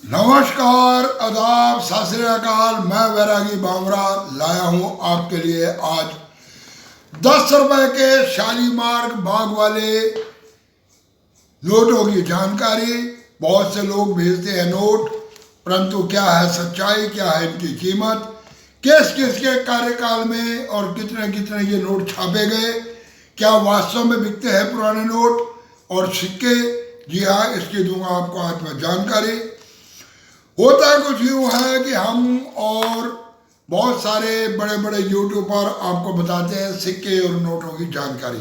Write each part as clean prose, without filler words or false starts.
नमस्कार, आदाब, सत श्री अकाल। मैं वैरागी बामरा लाया हूँ आपके लिए आज 10 रुपए के शालीमार बाग वाले नोटों की जानकारी। बहुत से लोग भेजते हैं नोट, परंतु क्या है सच्चाई, क्या है इनकी कीमत, किस किस के कार्यकाल में और कितने कितने ये नोट छापे गए, क्या वास्तव में बिकते हैं पुराने नोट और सिक्के। जी हाँ, इसकी दूंगा आपको आज मैं जानकारी। होता है कुछ यूँ है कि हम और बहुत सारे बड़े बड़े यूट्यूबर आपको बताते हैं सिक्के और नोटों की जानकारी।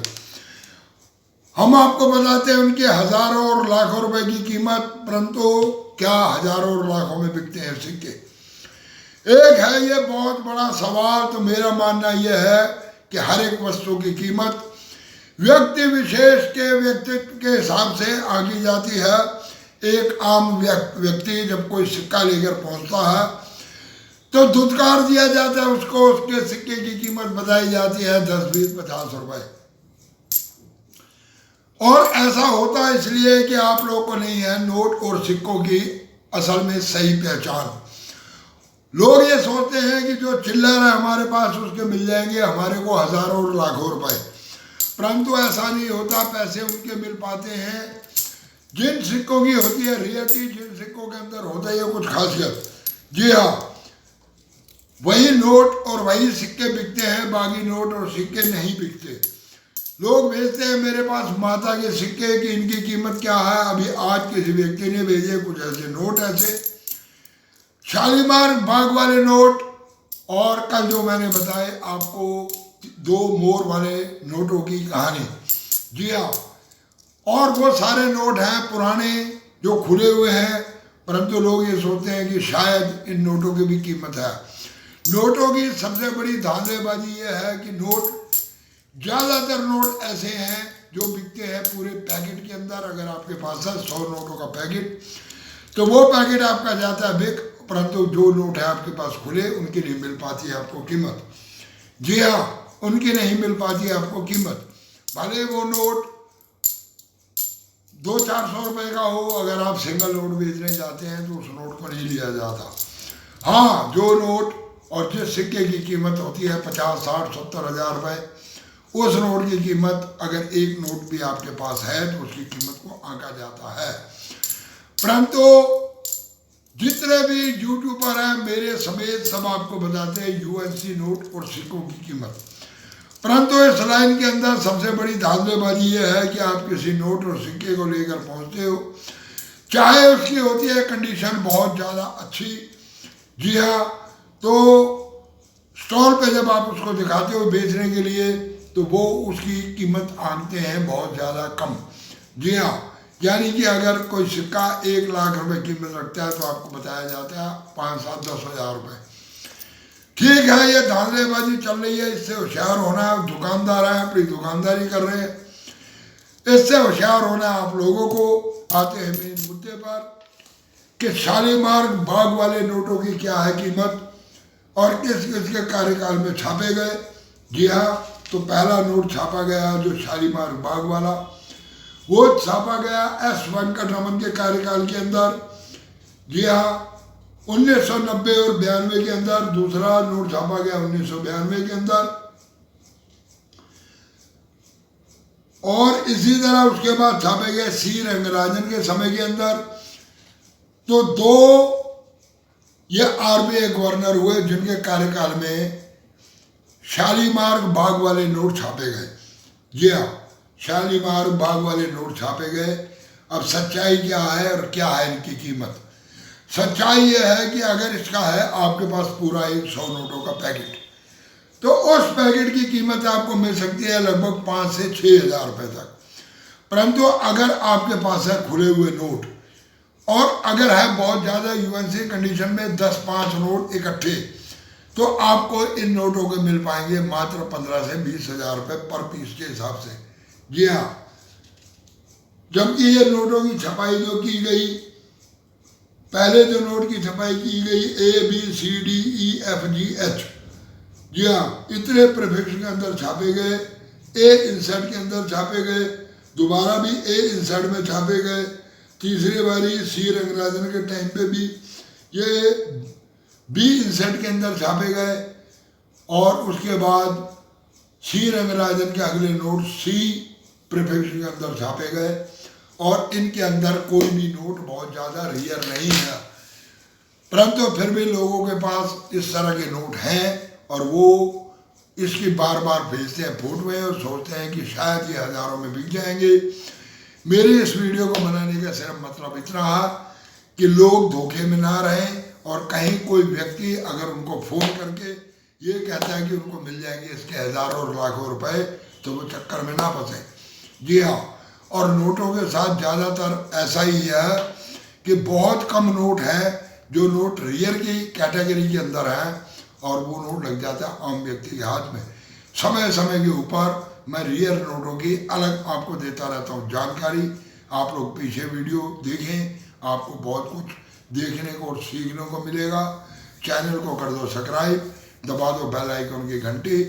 हम आपको बताते हैं उनके हजारों और लाखों रुपए की कीमत, परंतु क्या हजारों और लाखों में बिकते हैं सिक्के। एक है ये बहुत बड़ा सवाल। तो मेरा मानना यह है कि हर एक वस्तु की कीमत व्यक्ति विशेष के व्यक्तित्व के हिसाब से आंकी जाती है। एक आम व्यक्ति जब कोई सिक्का लेकर पहुंचता है तो धुतकार दिया जाता है उसको, उसके सिक्के की कीमत बताई जाती है 10, 20, 50 रुपए। और ऐसा होता है इसलिए कि आप लोगों को नहीं है नोट और सिक्कों की असल में सही पहचान। लोग ये सोचते हैं कि जो चिल्लर है हमारे पास उसके मिल जाएंगे हमारे को हजारों और लाखों रुपए, परंतु ऐसा नहीं होता। पैसे उनके मिल पाते हैं जिन सिक्कों की होती है रियलिटी, जिन सिक्कों के अंदर होता है कुछ खासियत। जी हाँ, वही नोट और वही सिक्के बिकते हैं, बाकी नोट और सिक्के नहीं बिकते। लोग भेजते हैं मेरे पास माता के सिक्के कि इनकी कीमत क्या है। अभी आज किसी व्यक्ति ने भेजे कुछ ऐसे नोट, ऐसे शालीमार बाग वाले नोट, और कल जो मैंने बताए आपको 2 मोर वाले नोटों की कहानी। जी हाँ, और वो सारे नोट हैं पुराने जो खुले हुए हैं, परंतु लोग ये सोचते हैं कि शायद इन नोटों की भी कीमत है। नोटों की सबसे बड़ी धांधलेबाजी ये है कि नोट, ज़्यादातर नोट ऐसे हैं जो बिकते हैं पूरे पैकेट के अंदर। अगर आपके पास है 100 नोटों का पैकेट तो वो पैकेट आपका जाता है बिक, परंतु जो नोट है आपके पास खुले उनकी नहीं मिल पाती है आपको कीमत। जी हाँ, उनकी नहीं मिल पाती है आपको कीमत। भले वो नोट 200-400 रुपए का हो, अगर आप सिंगल नोट बेचने जाते हैं तो उस नोट को नहीं लिया जाता। हाँ, जो नोट और जिस सिक्के की कीमत होती है 50, 60, 70 हजार रुपए, उस नोट की कीमत अगर एक नोट भी आपके पास है तो उसकी कीमत को आंका जाता है। परंतु जितने भी यूट्यूबर हैं मेरे समेत सब आपको बताते हैं यूएनसी नोट और सिक्कों की कीमत। परंतु इस लाइन के अंदर सबसे बड़ी धांधलेबाजी ये है कि आप किसी नोट और सिक्के को लेकर पहुंचते हो, चाहे उसकी होती है कंडीशन बहुत ज़्यादा अच्छी। जी हाँ, तो स्टॉल पे जब आप उसको दिखाते हो बेचने के लिए तो वो उसकी कीमत आंकते हैं बहुत ज़्यादा कम। जी हाँ, यानी कि अगर कोई सिक्का 1 लाख रुपए कीमत रखता है तो आपको बताया जाता है 5, 7, 10 हजार रुपये। ठीक है, ये धांधलेबाजी चल रही है, इससे होशियार होना है। दुकानदार हैं अपनी दुकानदारी कर रहे हैं, इससे होशियार होना है आप लोगों को। आते हैं मेन मुद्दे पर कि शालीमार बाग वाले नोटों की क्या है कीमत और किस किस के कार्यकाल में छापे गए। जी हाँ, तो पहला नोट छापा गया जो शालीमार बाग वाला, वो छापा गया एस वेंकटरमन के कार्यकाल के अंदर। जी हाँ, 1990 और 92 के अंदर। दूसरा नोट छापा गया 1992 के अंदर, और इसी तरह उसके बाद छापे गए सी रंगराजन के समय के अंदर। तो 2 ये आरबीआई गवर्नर हुए जिनके कार्यकाल में शालीमार बाग वाले नोट छापे गए। जी हाँ, शालीमार बाग वाले नोट छापे गए। अब सच्चाई क्या है और क्या है इनकी कीमत। सच्चाई यह है कि अगर इसका है आपके पास पूरा 100 नोटों का पैकेट तो उस पैकेट की कीमत आपको मिल सकती है लगभग 5 से 6 हजार रुपये तक। परंतु अगर आपके पास है खुले हुए नोट और अगर है बहुत ज़्यादा यूएनसी कंडीशन में 10-5 नोट इकट्ठे, तो आपको इन नोटों के मिल पाएंगे मात्र 15 से 20 हजार रुपये पर पीस के हिसाब से। जी हाँ, जबकि ये नोटों की छपाई जो की गई, पहले जो नोट की छपाई की गई ABCDEFGH, जी हाँ, इतने प्रीफिक्स के अंदर छापे गए, ए इंसर्ट के अंदर छापे गए, दोबारा भी ए इंसर्ट में छापे गए, तीसरी बारी सी रंगराजन के टाइम पे भी ये बी इंसेंट के अंदर छापे गए और उसके बाद सी रंगराजन के अगले नोट सी प्रीफिक्स के अंदर छापे गए और इनके अंदर कोई भी नोट बहुत ज़्यादा रेयर नहीं है, परंतु फिर भी लोगों के पास इस तरह के नोट हैं और वो इसकी बार बार भेजते हैं फोटो में और सोचते हैं कि शायद ये हज़ारों में बिक जाएंगे। मेरे इस वीडियो को बनाने का सिर्फ मतलब इतना है कि लोग धोखे में ना रहें और कहीं कोई व्यक्ति अगर उनको फ़ोन करके ये कहता है कि उनको मिल जाएंगे इसके हज़ारों और लाखों रुपए, तो वो चक्कर में ना फंसे। जी हाँ, और नोटों के साथ ज़्यादातर ऐसा ही है कि बहुत कम नोट है जो नोट रियर की कैटेगरी के अंदर है और वो नोट लग जाता है आम व्यक्ति के हाथ में। समय समय के ऊपर मैं रियर नोटों की अलग आपको देता रहता हूँ जानकारी। आप लोग पीछे वीडियो देखें, आपको बहुत कुछ देखने को और सीखने को मिलेगा। चैनल को कर दो सब्सक्राइब, दबा दो बेल आइकन की घंटी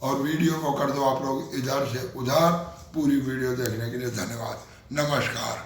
और वीडियो को कर दो आप लोग इधर से उधर। पूरी वीडियो देखने के लिए धन्यवाद। नमस्कार।